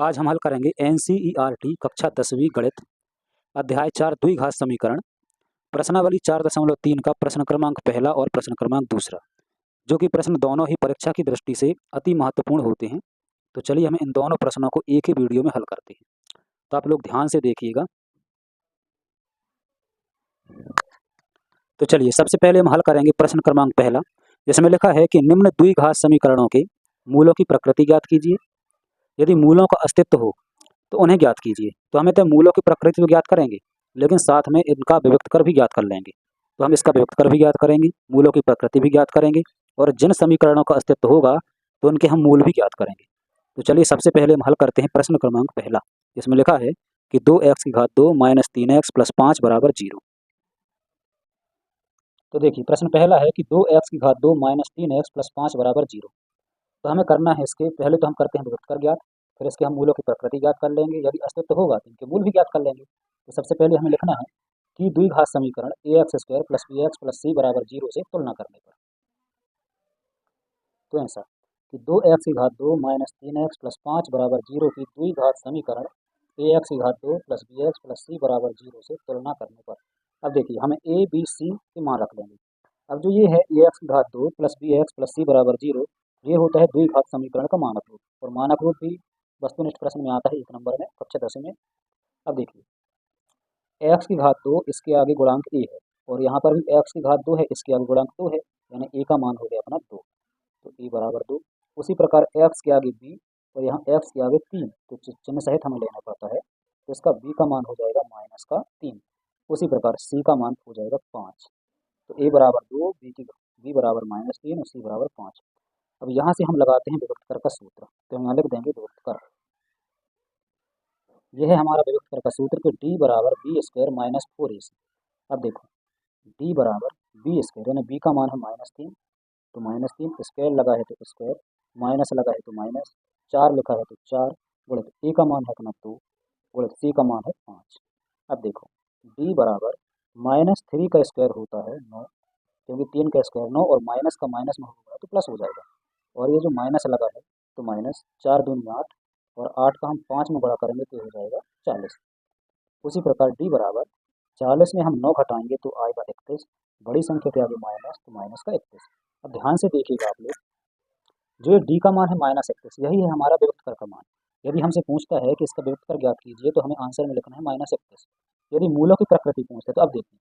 आज हम हल करेंगे NCERT कक्षा 10वीं गणित अध्याय 4 द्विघात समीकरण प्रश्नावली 4.3 का प्रश्न क्रमांक पहला और प्रश्न क्रमांक दूसरा, जो कि प्रश्न दोनों ही परीक्षा की दृष्टि से अति महत्वपूर्ण होते हैं। तो चलिए हम इन दोनों प्रश्नों को एक ही वीडियो में हल करते हैं। तो आप लोग ध्यान से देखिएगा। तो चलिए सबसे पहले हम हल करेंगे प्रश्न क्रमांक पहला, जिसमें लिखा है कि निम्न द्विघात समीकरणों के मूलों की प्रकृति ज्ञात कीजिए। यदि मूलों का अस्तित्व हो तो उन्हें ज्ञात कीजिए। तो हमें तो मूलों की प्रकृति तो ज्ञात करेंगे, लेकिन साथ में इनका विभक्त कर भी ज्ञात कर लेंगे। तो हम इसका विभक्त कर भी ज्ञात करेंगे, मूलों की प्रकृति भी ज्ञात करेंगे, और जिन समीकरणों का अस्तित्व होगा तो उनके हम मूल भी ज्ञात करेंगे। तो चलिए सबसे पहले हम हल करते हैं प्रश्न क्रमांक पहला, जिसमें लिखा है कि 2x की घात 2 माइनस 3x प्लस 5 बराबर 0। तो देखिए प्रश्न पहला है कि 2x की घात 2 माइनस 3x प्लस 5 बराबर 0। तो हमें करना है, इसके पहले तो हम करते हैं विभक्त कर ज्ञात, फिर इसके हम मूलों की प्रकृति ज्ञात कर लेंगे। यदि अस्तित्व होगा तो इनके मूल भी ज्ञात कर लेंगे। तो सबसे पहले हमें लिखना है कि द्विघात समीकरण ax² plus bx plus c बराबर 0 से तुलना करने पर। तो ऐसा कि 2x की घात 2 माइनस 3x प्लस 5 बराबर 0 की द्विघात समीकरण ax की घात 2 प्लस bx प्लस c बराबर 0 से तुलना करने पर। अब देखिए हमें a b c के मान रख लेंगे। अब जो ये है ax की घात 2 प्लस bx प्लस c बराबर 0, ये होता है द्विघात समीकरण का मानक रूप, और मानक रूप भी वस्तुनिष्ठ प्रश्न में आता है 1 नंबर में कक्षा 10 में। अब देखिए x की घात 2 इसके आगे गुणांक a है, और यहाँ पर भी x की घात 2 है, इसके आगे गुणांक 2 है, यानी a का मान हो गया अपना 2। तो a बराबर 2। उसी प्रकार x के आगे b, और यहाँ x के आगे 3, तो चिन्ह सहित हमें लेना पड़ता है। तो इसका b का मान हो जाएगा माइनस का 3। उसी प्रकार c का मान हो जाएगा 5। तो a बराबर 2, b बराबर माइनस 3 और c बराबर 5। अब यहाँ से हम लगाते हैं विभक्त कर का सूत्र। तो हम यहाँ लिख देंगे विभक्त कर। यह है हमारा विभक्त कर का सूत्र कि d बराबर b² माइनस 4ac। अब देखो d बराबर b², यानी b का मान है माइनस 3, तो माइनस 3 स्क्वायर लगा है तो स्क्वायर, माइनस लगा है तो माइनस, 4 लिखा है तो 4, गुणित a का मान है अपना 2, गुणित c का मान है 5। अब देखो d बराबर माइनस 3 का स्क्वायर होता है 9, क्योंकि 3 का स्क्वायर 9, और माइनस का माइनस में होगा तो प्लस हो जाएगा। और ये जो माइनस लगा है तो माइनस, 4 दूनी 8, और 8 का हम 5 में बड़ा करेंगे तो हो जाएगा 40। उसी प्रकार d बराबर 40 में हम 9 घटाएंगे तो आएगा 31, बड़ी संख्या के आगे माइनस तो माइनस का 31। अब ध्यान से देखिएगा आप लोग, जो d का मान है माइनस 31, यही है हमारा विभक्त कर का मान। यदि हमसे पूछता है कि इसका विभक्त कर ज्ञात कीजिए, तो हमें आंसर में लिखना है माइनस 31। यदि मूलों की प्रकृति पूछते हैं तो अब देखिए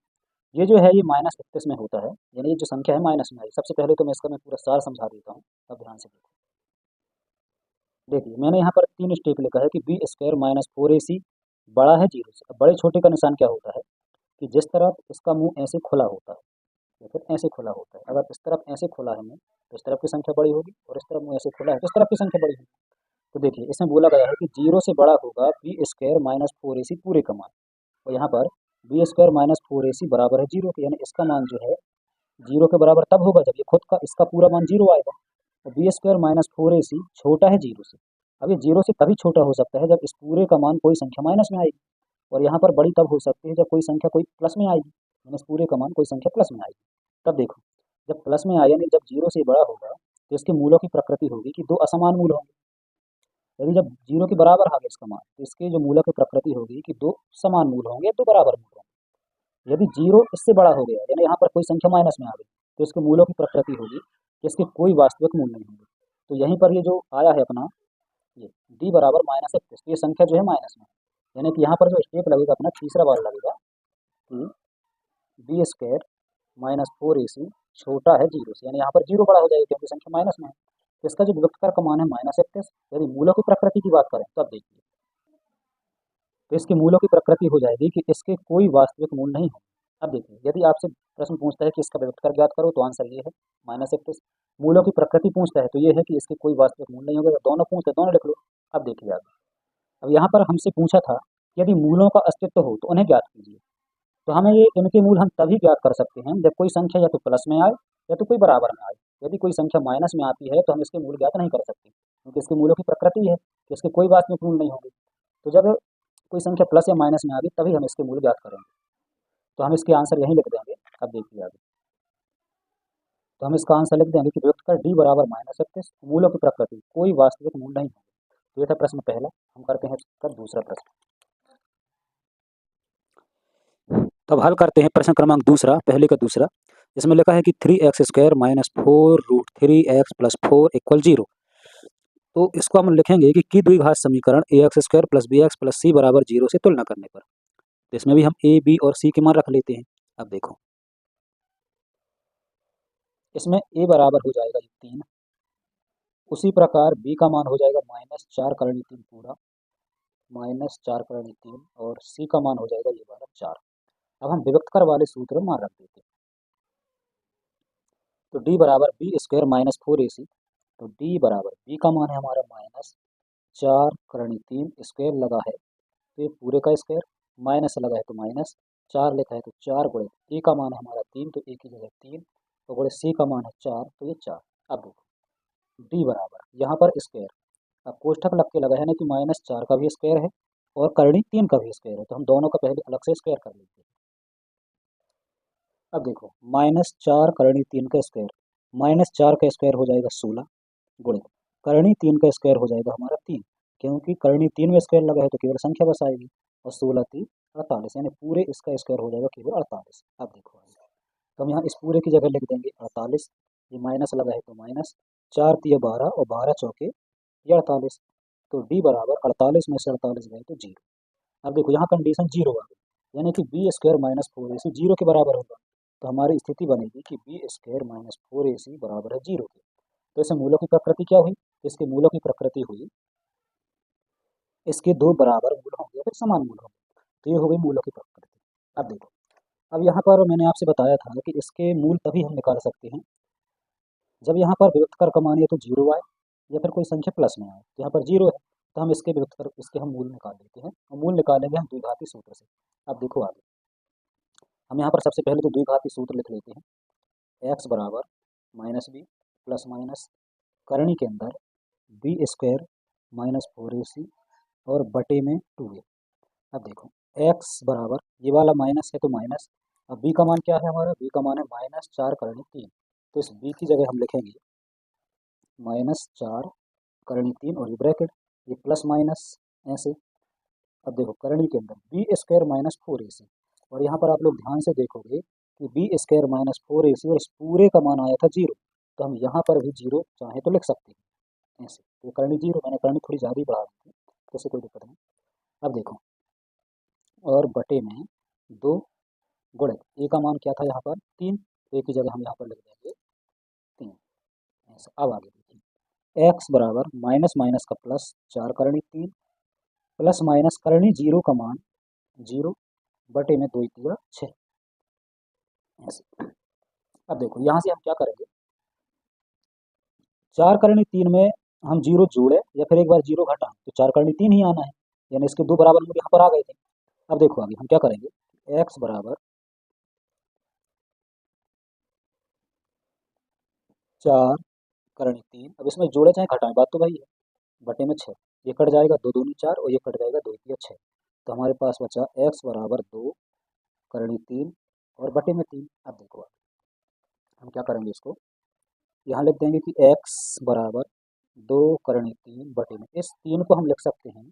ये जो है ये माइनस 31 में होता है, यानी ये जो संख्या है माइनस में आई। सबसे पहले तो मैं इसका पूरा सार समझा देता हूँ, अब ध्यान से देखो। देखिए मैंने यहाँ पर 3 स्टेप लिखा है कि b² माइनस 4ac बड़ा है 0 से। अब बड़े छोटे का निशान क्या होता है कि जिस तरफ इसका मुंह ऐसे खुला होता है या फिर ऐसे खुला होता है, अगर इस तरफ ऐसे खुला है मुंह तो इस तरफ की संख्या बड़ी होगी, और इस तरफ मुंह ऐसे खुला है तो इस तरफ की संख्या बड़ी होगी। तो देखिए इसमें बोला गया है कि 0 से बड़ा होगा b² माइनस 4ac पूरे का मान, और यहाँ पर b² माइनस 4ac बराबर है 0 के, यानी इसका मान जो है 0 के बराबर तब होगा जब ये खुद का इसका पूरा मान 0 आएगा। और b² माइनस 4ac छोटा है 0 से। अब ये 0 से तभी छोटा हो सकता है जब इस पूरे का मान कोई संख्या माइनस में आएगी, और यहाँ पर बड़ी तब हो सकती है जब कोई संख्या कोई प्लस में आएगी, यानी इस पूरे का मान कोई संख्या प्लस में आएगी। तब देखो जब प्लस में आए, यानी जब 0 से बड़ा होगा, तो इसके मूलों की प्रकृति होगी कि 2 असमान मूल होंगे। यदि जब 0 के बराबर आ गया इसका मान, तो इसके जो मूलों की प्रकृति होगी कि 2 समान मूल होंगे, 2 बराबर मूल होंगे। यदि 0 इससे बड़ा हो गया, यानी यहाँ पर कोई संख्या माइनस में आ गई, तो इसके मूलों की प्रकृति होगी कि इसके कोई वास्तविक मूल नहीं होंगे। तो यहीं पर ये जो आया है अपना ये d बराबर माइनस 31, तो ये संख्या जो है माइनस में, यानी कि यहाँ पर जो स्टेप लगेगा अपना तीसरा बार लगेगा कि b² माइनस 4ac छोटा है 0 से, यानी यहाँ पर 0 बड़ा हो जाएगा क्योंकि संख्या माइनस में है। तो इसका जो विभक्त कर का मान है माइनस 31। यदि मूलों की प्रकृति की बात करें तो अब देखिए, तो इसके मूलों की प्रकृति हो जाएगी कि इसके कोई वास्तविक मूल नहीं है। अब देखिए यदि आपसे प्रश्न पूछता है कि इसका विभक्त कर ज्ञात करो, तो आंसर ये है माइनस 31। मूलों की प्रकृति पूछता है तो ये है कि इसके कोई वास्तविक मूल नहीं होगा। दोनों पूछते हैं दोनों लिख लो। अब देखिए आगे, अब यहाँ पर हमसे पूछा था कि यदि मूलों का अस्तित्व हो तो उन्हें ज्ञात कीजिए। तो हमें ये इनके मूल हम तभी ज्ञात कर सकते हैं जब कोई संख्या या तो प्लस में आए या तो कोई बराबर में आए। यदि कोई संख्या माइनस में आती है तो हम इसके मूल ज्ञात नहीं कर सकते, क्योंकि इसके मूलों की प्रकृति है कि इसके कोई वास्तविक मूल नहीं होंगे। तो जब कोई संख्या प्लस या माइनस में आ गई तभी हम इसके मूल ज्ञात करेंगे। तो हम इसके आंसर यहीं लिख देंगे। अब देखिए आगे, तो हम इसका आंसर लिख देंगे कि विभक्त कर d बराबर माइनस 31, मूलों की प्रकृति कोई वास्तविक मूल नहीं होंगे। तो ये था प्रश्न पहला। हम करते हैं इसका दूसरा प्रश्न। तब हल करते हैं प्रश्न क्रमांक दूसरा, पहले का दूसरा। इसमें लिखा है कि 3x² - 4√3x + 4 = 0। तो इसको हम लिखेंगे कि द्विघात समीकरण ax² + bx + c = 0 से तुलना करने पर। तो इसमें भी हम a, b और c के मान रख लेते हैं। अब देखो, इसमें a बराबर हो जाएगा 3, उसी प्रकार b का मान हो जाएगा -4 करणी 3 पूरा, -4 करणी 3, और c का मान हो जाएगा ये वाला 4। अब हम विभक्तकर वाले सूत्र में मान रख देते हैं। तो d बराबर b² - 4ac। तो d बराबर b का मान है हमारा -4 करणी 3, स्क्वायर लगा है तो ये पूरे का स्क्वायर, माइनस लगा है तो माइनस, 4 लिखा है तो 4 गुणे a का मान है हमारा 3, तो a की जगह 3, तो गुणे c का मान है 4, तो ये 4। अब देखो d बराबर यहाँ पर स्क्वायर, अब कोष्ठक लग के लगा है ना कि -4 का भी स्क्वायर है और करणी 3 का भी स्क्वायर है, तो हम दोनों का पहले अलग से स्क्वायर कर लेते हैं। अब देखो -4 करणी 3 का स्क्वायर, -4 का स्क्वायर हो जाएगा 16, गुणे करणी 3 का स्क्वायर हो जाएगा हमारा 3, क्योंकि करणी 3 में स्क्वायर लगा है तो केवल संख्या बस आएगी, और 16 3 48, यानी पूरे इसका स्क्वायर हो जाएगा केवल 48। अब देखो तो हम यहाँ इस पूरे की जगह लिख देंगे 48, ये माइनस लगा है तो माइनस, 4 3 12 और 12 चौके ये 48। तो d बराबर 48 में से 48 गए तो 0। अब देखो यहाँ कंडीशन 0 आ गई, यानी कि b² - 4ac 0 के बराबर होगा। तो हमारी स्थिति बनेगी कि b² - 4ac बराबर है 0 के। तो इससे मूलों की प्रकृति क्या हुई? इसके मूलों की प्रकृति हुई, इसके दो बराबर मूल होंगे या फिर समान मूल होंगे, तो ये हो गई मूलों की प्रकृति। अब देखो, अब यहाँ पर मैंने आपसे बताया था कि इसके मूल तभी हम निकाल सकते हैं जब यहाँ पर विभक्तकर का मान या तो 0 आए या फिर कोई संख्या प्लस में आए। तो यहाँ पर 0 है तो हम इसके विभक्तकर, इसके हम मूल निकाल लेते हैं, और मूल निकालेंगे हम द्विघाती सूत्र से। अब देखो आगे, हम यहाँ पर सबसे पहले तो द्विघाती सूत्र लिख लेते हैं। x बराबर -b प्लस माइनस करणी के अंदर b² - 4ac और बटे में 2a। अब देखो x बराबर ये वाला माइनस है तो माइनस, अब b का मान क्या है हमारा? b का मान है -4 करणी 3, तो इस b की जगह हम लिखेंगे -4 करणी 3 और ये ब्रैकेट, ये प्लस माइनस ऐसे। अब देखो करणी के अंदर b² - 4ac, और यहाँ पर आप लोग ध्यान से देखोगे कि b² - 4ac और इस पूरे का मान आया था 0, तो हम यहाँ पर भी 0 चाहे तो लिख सकते हैं ऐसे। तो करणी 0, मैंने करणी थोड़ी ज़्यादा ही बढ़ा दी थी, तो इससे कोई दिक्कत नहीं। अब देखो, और बटे में 2 गुणे ए का मान क्या था यहाँ पर 3, तो ए की जगह हम यहाँ पर लिख देंगे 3 ऐसे। अब आगे देखिए, x बराबर माइनस माइनस का प्लस 4 करणी 3 प्लस माइनस करणी 0 का मान 0 बटे में 2 3 6 ऐसे। अब देखो यहाँ से हम क्या करेंगे, 4 करणी 3 में हम 0 जोड़े या फिर एक बार 0 घटाएं तो 4 करणी 3 ही आना है, यानी इसके दो बराबर मूल यहाँ पर आ गए थे। अब देखो आगे हम क्या करेंगे, x बराबर 4 करणी 3, अब इसमें जोड़े चाहे घटाएं बात तो वही है, बटे में 6, ये कट जाएगा 2 दूनी 4 और ये कट जाएगा 2 3 6, तो हमारे पास बचा x बराबर 2 करणी 3 और बटे में 3। अब देखो हम क्या करेंगे, इसको यहाँ लिख देंगे कि x बराबर 2 करणी 3 बटे में, इस 3 को हम लिख सकते हैं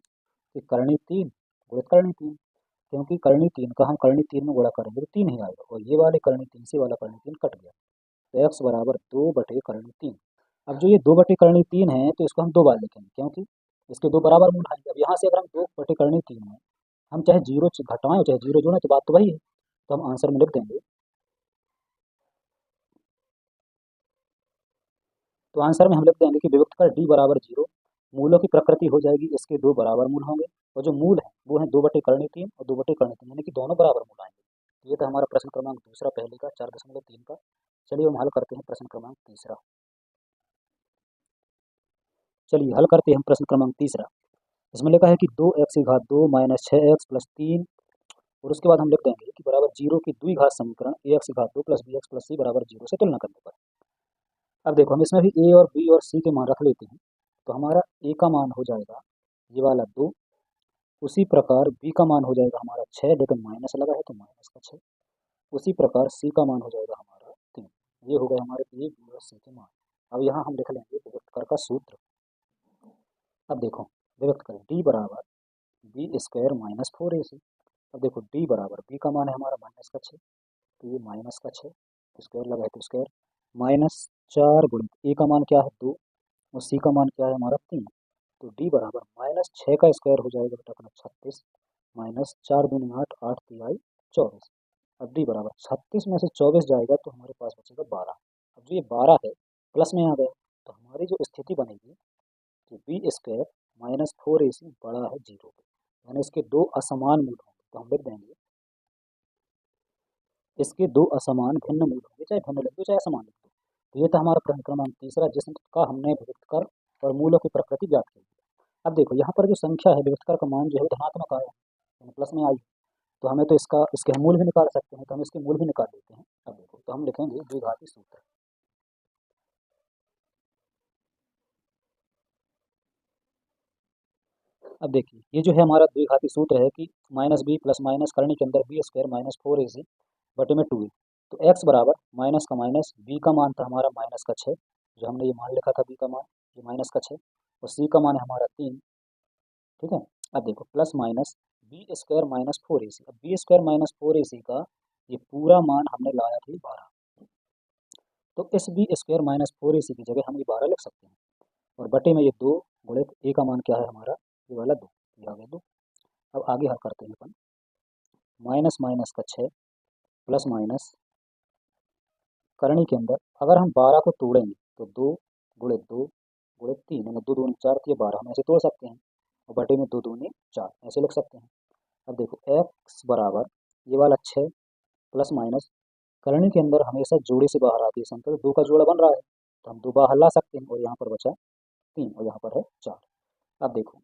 कि करणी 3 गुणित करणी 3, क्योंकि करणी 3 का हम करणी 3 में गुणा करेंगे तो 3 ही आएगा, और ये वाले करणी 3 से वाला करणी 3 कट गया, तो x बराबर 2 बटे करणी 3। अब जो ये 2 बटे करणी 3 है तो इसको हम दो बार लिखेंगे, क्योंकि इसके दो बराबर मूल आएंगे। अब यहाँ से अगर हम 2 बटे करणी 3 है, हम चाहे 0 घटाएं चाहे 0 जोड़ें तो बात तो वही है, तो हम आंसर में लिख देंगे। तो आंसर में हम लिख देंगे कि विभक्त कर d बराबर 0, मूलों की प्रकृति हो जाएगी इसके दो बराबर मूल होंगे, और जो मूल है वो है 2 बटे करणी 3 और 2 बटे करणी 3, यानी कि दोनों बराबर मूल आएंगे। तो ये था हमारा प्रश्न क्रमांक दूसरा पहले का 4.3 का। चलिए हम हल करते हैं प्रश्न क्रमांक तीसरा। चलिए हल करते हैं हम प्रश्न क्रमांक तीसरा। इसमें लिखा है कि 2x² - 6x + 3, और उसके बाद हम लिख देंगे कि बराबर 0 की द्विघात समीकरण ax² + bx + c बराबर 0 से तुलना करने पर। अब देखो हम इसमें भी a और b और c के मान रख लेते हैं, तो हमारा a का मान हो जाएगा ये वाला 2, उसी प्रकार b का मान हो जाएगा हमारा 6, लेकिन माइनस लगा है तो माइनस का 6, उसी प्रकार c का मान हो जाएगा हमारा 3। ये हो गए हमारे a b और c के मान। अब यहाँ हम लिख लेंगे विभक्तकर का सूत्र। अब देखो व्यक्त करें डी बराबर बी स्क्वायर माइनस 4ac। अब देखो डी बराबर बी का मान है हमारा -6, तो ये -6 स्क्वायर लगा है तो स्क्वायर -4 गुणित ए का मान क्या है 2 और सी का मान क्या है हमारा 3, तो डी बराबर -6 का स्क्वायर हो जाएगा बेटा अपना 36 -4 दूनी 8 8 तिहाई 24। अब डी बराबर 36 में से 24 जाएगा तो हमारे पास बचेगा 12। अब जो ये 12 है प्लस में आ गया, तो हमारी जो स्थिति बनेगी कि बी स्क्वायर -4ac बड़ा है 0 के, यानी इसके दो असमान मूल होंगे, तो हम लिख देंगे इसके दो असमान भिन्न मूल होंगे, चाहे भिन्न लिख दो चाहे असमान लिख दो। तो ये था हमारा प्रश्न क्रमांक तीसरा जिसका हमने विभक्तकर और मूलों की प्रकृति ज्ञात की। अब देखो यहाँ पर जो संख्या है विभक्तकर का मान जो है धनात्मक आया यानी प्लस में आई, तो हमें तो इसके हम मूल भी निकाल सकते हैं, तो हम इसके मूल भी निकाल लेते हैं। अब देखो तो हम लिखेंगे द्विघाती सूत्र। अब देखिए ये जो है हमारा द्विघाती सूत्र है कि -b प्लस माइनस करने के अंदर बी स्क्वायर -4ac बटे में 2a। तो x बराबर माइनस का माइनस b का मान था हमारा -6, जो हमने ये मान लिखा था b का मान ये -6 और c का मान है हमारा 3। ठीक है। अब देखो plus minus B square -4ac, अब बी स्क्वायर -4ac का ये पूरा मान हमने लाया था 12, तो इस बी स्क्वायर -4ac की जगह हम ये 12 लिख सकते हैं और बटे में ये 2 गुणित ए का मान क्या है हमारा ये वाला 2, ये आ गया 2। अब आगे हल करते हैं अपन, माइनस माइनस का 6 प्लस माइनस करनी के अंदर अगर हम 12 को तोड़ेंगे तो 2 गुणित 3 यानी 2 दूनी 4, ये 12 हम ऐसे तोड़ सकते हैं और बटे में 2 दूनी 4 ऐसे लिख सकते हैं। अब देखो x बराबर ये वाला 6 प्लस माइनस करनी के अंदर हमेशा जोड़े से बाहर आती है संख्या, तो 2 का जोड़ा बन रहा है तो हम 2 बाहर ला सकते हैं और यहाँ पर बचा 3 और यहाँ पर है 4। अब देखो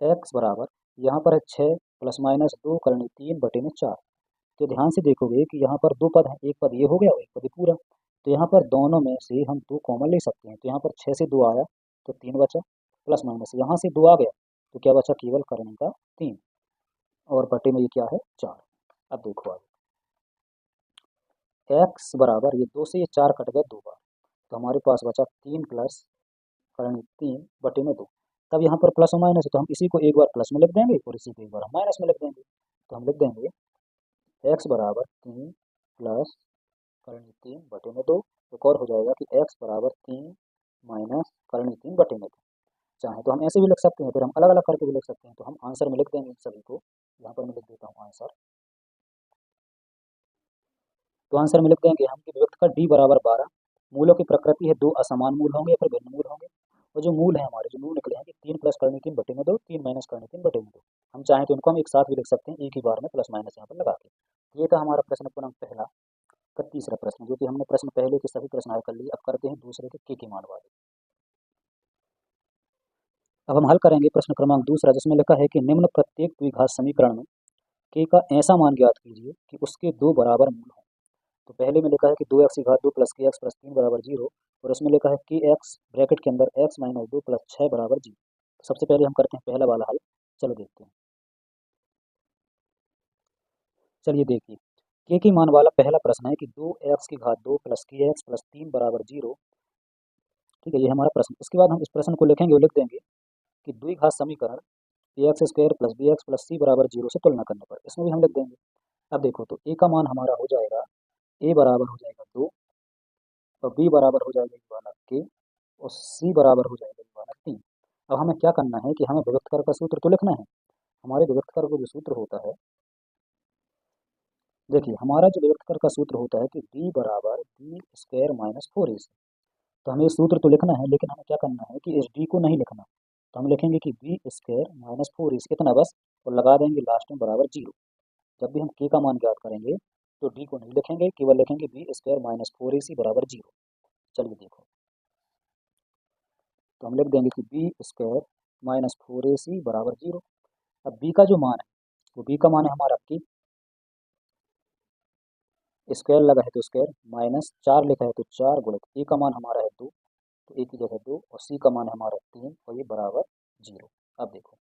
x बराबर यहाँ पर है 6 प्लस माइनस 2 करनी 3 बटे में 4, तो ध्यान से देखोगे कि यहाँ पर दो पद हैं, एक पद ये हो गया और एक पद ये पूरा, तो यहाँ पर दोनों में से हम 2 कॉमन ले सकते हैं, तो यहाँ पर 6 से 2 आया तो 3 बचा प्लस माइनस यहाँ से 2 आ गया तो क्या बचा केवल करने का 3 और बटे में ये क्या है 4। अब देखो आगे x बराबर ये 2 से ये 4 कट गया 2 बार, तो हमारे पास बचा 3 प्लस करनी 3 बटे में 2। तब यहाँ पर प्लस और माइनस है तो हम इसी को एक बार प्लस में लिख देंगे और इसी को एक बार हम माइनस में लिख देंगे, तो हम लिख देंगे x बराबर 3 प्लस करनी 3 बटे में 2, एक और हो जाएगा कि x बराबर 3 माइनस करनी 3 बटे में 2। चाहे तो हम ऐसे भी लिख सकते हैं, फिर हम अलग अलग करके भी लिख सकते हैं, तो हम आंसर में लिख देंगे इन सभी को, यहाँ पर मैं लिख देता हूँ आंसर। तो आंसर में लिख देंगे हम कि विभक्त का d बराबर 12, मूलों की प्रकृति है दो असमान मूल होंगे या फिर भिन्न मूल होंगे, और जो मूल है हमारे जो मूल निकले हैं कि 3 प्लस करनी 3 बटे में 2 3 माइनस करनी 3 बटे में 2। हम चाहें तो इनको हम एक साथ भी लिख सकते हैं एक ही बार में प्लस माइनस यहाँ पर लगा के। तो ये था हमारा प्रश्न क्रमांक पहला का तीसरा प्रश्न, जो कि हमने प्रश्न पहले के सभी प्रश्न हल कर लिए। अब करते हैं दूसरे के मान वाले। अब हम हल करेंगे प्रश्न क्रमांक दूसरा जिसमें लिखा है कि निम्न प्रत्येक द्विघात समीकरण में के का ऐसा मान ज्ञात कीजिए कि उसके दो बराबर मूल हों। तो पहले में लिखा है कि 2x की घात 2 प्लस के एक्स प्लस 3 बराबर 0, और उसमें लिखा है कि एक्स ब्रैकेट के अंदर x माइनस 2 प्लस 6 बराबर 0। तो सबसे पहले हम करते हैं पहला वाला हल, चलो देखते हैं। चलिए देखिए के मान वाला पहला प्रश्न है कि 2x की घात 2 प्लस के एक्स प्लस 3 बराबर 0। ठीक है, ये हमारा प्रश्न। इसके बाद हम इस प्रश्न को लिखेंगे और लिख देंगे कि द्विघात समीकरण A X square plus B X plus C बराबर 0 से तुलना करने पर, इसमें भी हम लिख देंगे। अब देखो तो ए का मान हमारा हो जाएगा ए बराबर हो जाएगा 2 और बी बराबर हो जाएगा ये वाला के और सी बराबर हो जाएगा ये वाला 3। अब हमें क्या करना है कि हमें विभक्तकर का सूत्र तो लिखना है। हमारे विभक्तकर का जो सूत्र होता है, देखिए हमारा जो विभक्तकर का सूत्र होता है कि डी बराबर बी स्क्वायर माइनस 4ac। तो हमें ये सूत्र तो लिखना है लेकिन हमें क्या करना है कि इस डी को नहीं लिखना, तो हम लिखेंगे कि बी स्क्वायर माइनस 4ac कितना बस, और लगा देंगे लास्ट में बराबर 0। जब भी हम के का मान ज्ञात करेंगे तो डी को नहीं लिखेंगे, केवल लिखेंगे बी स्क्वायर माइनस 4ac बराबर 0। चलिए देखो तो हम लिख देंगे कि बी स्क्वायर माइनस 4ac बराबर 0। अब बी का जो मान है वो बी का मान है हमारा कि स्क्वायर लगा है तो स्क्वायर माइनस 4 लिखा है तो 4 गुणित ए का मान हमारा है 2, तो ए की जगह 2 और सी का मान है हमारा 3 और ये बराबर 0। अब देखो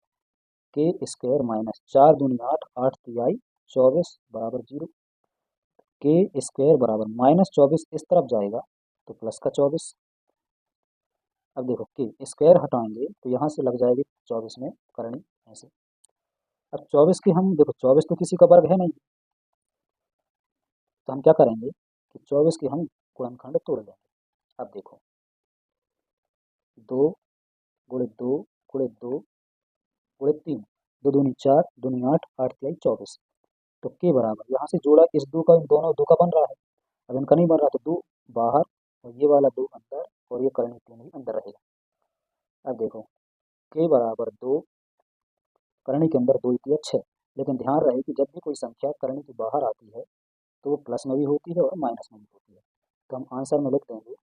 के स्क्वायर माइनस 4 दूनी 8 8 तिहाई 24 बराबर 0। के स्क्वायर बराबर -24 इस तरफ जाएगा तो प्लस का 24 अब देखो के स्क्वायर हटाएंगे तो यहाँ से लग जाएगी 24 में करनी ऐसे। अब 24 की हम देखो 24 तो किसी का वर्ग है नहीं, तो हम क्या करेंगे कि 24 की हम गुणनखंड तोड़ लेंगे। अब देखो 2 गुणे 2 गुणे 2 गुणे 3, 2 दूनी 4, दूनी 8, 8 तिहाई 24। तो के बराबर यहाँ से जोड़ा इस दो का, इन दोनों दो का बन रहा है। अब इनका नहीं बन रहा तो दो बाहर और ये वाला दो अंदर और ये करनी 3 ही अंदर रहेगा। अब देखो के बराबर 2, करनी के अंदर 2 तिया 6। लेकिन ध्यान रहे कि जब भी कोई संख्या करनी के बाहर आती है तो वो प्लस में भी होती है और माइनस में भी होती है। तो हम आंसर में लिख देंगे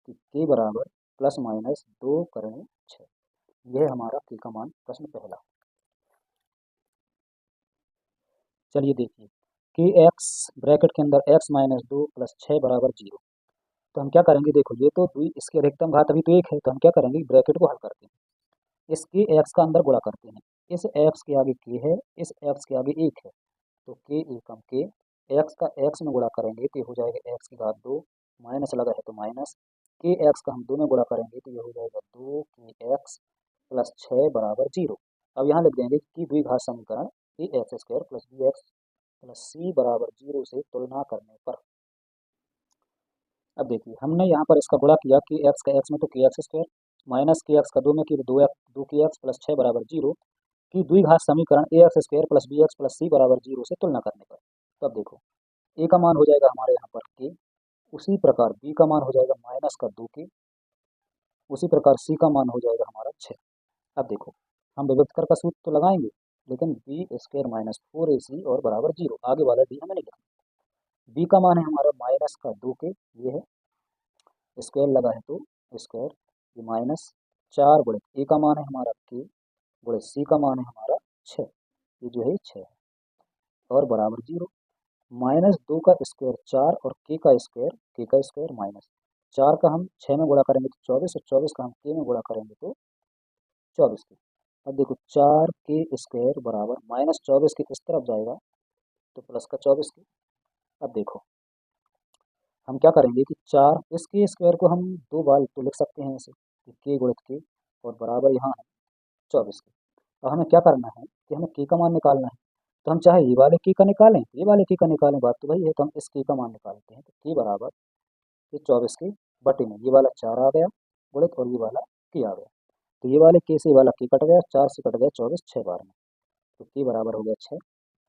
कि के बराबर प्लस माइनस 2 करनी 6। यह हमारा के का मान प्रश्न पहला। चलिए देखिए के एक्स ब्रैकेट के अंदर एक्स माइनस 2 प्लस 6 बराबर 0। तो हम क्या करेंगे, देखो ये तो दुई, इसकी अधिकतम घात अभी तो 1 है, तो हम क्या करेंगे ब्रैकेट को हल करते हैं, इस के एक्स का अंदर गुणा करते हैं। इस एक्स के आगे के है, इस एक्स के आगे 1 है, तो के एकम के एक्स का एक्स में गुणा करेंगे तो ये हो जाएगा एक्स की घात 2, माइनस लगा है तो माइनस, के एक्स का हम 2 में गुणा करेंगे तो ये हो जाएगा 2 के एक्स प्लस 6 बराबर 0। अब यहाँ लिख देंगे कि द्विघात समीकरण A X square plus B X plus C बराबर 0 से तुलना करने पर। अब देखिए हमने यहाँ पर इसका गुणा किया कि एक्स का एक्स में तो के एक्स स्क्वायर माइनस के एक्स का 2 में कि 2 के एक्स प्लस 6 बराबर 0 की द्विघात समीकरण A X square plus B X plus C बराबर 0 से तुलना करने पर। तो अब देखो ए का मान हो जाएगा हमारे यहाँ पर के, उसी प्रकार बी का मान हो जाएगा माइनस का 2 के, उसी प्रकार सी का मान हो जाएगा हमारा 6। अब देखो हम विभक्त कर का सूत्र तो लगाएंगे, लेकिन बी स्क्वायर माइनस 4ac और बराबर 0, आगे वाला डी हमें नहीं लिखना। बी का मान है हमारा माइनस का 2 के, ये है स्क्वायर लगा है तो स्क्वायर, ये माइनस 4 गुणे ए का मान है हमारा के गुणे सी का मान है हमारा 6, ये जो है 6 है और बराबर 0। माइनस 2 का स्क्वायर 4 और के का स्क्वायर माइनस 4 का हम 6 में गुणा करेंगे तो 24 और 24 का हम के में गुणा करेंगे तो 24 की। अब देखो 4 के स्क्वायर बराबर माइनस 24 की इस तरफ जाएगा तो प्लस का 24 की। अब देखो हम क्या करेंगे कि 4 इस के स्क्वायर को हम 2 बार तो लिख सकते हैं ऐसे कि के गुणित के और बराबर यहाँ है 24 की। अब हमें क्या करना है कि हमें के का मान निकालना है, तो हम चाहे ये वाले के का निकालें ये वाले के का निकालें, बात तो वही है, तो हम इस के का मान निकालते हैं। तो के बराबर ये 24 के बटे में ये वाला 4 आ गया गुणित और ये वाला के आ गया, तो ये वाले के से ये वाला के कट गया, 4 से कट गया 24 6 बार में, तो के बराबर हो गया 6।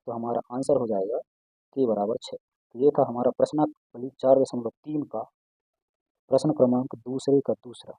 तो हमारा आंसर हो जाएगा के बराबर 6। तो ये था हमारा प्रश्नावली 4.3 का प्रश्न क्रमांक दूसरे का दूसरा।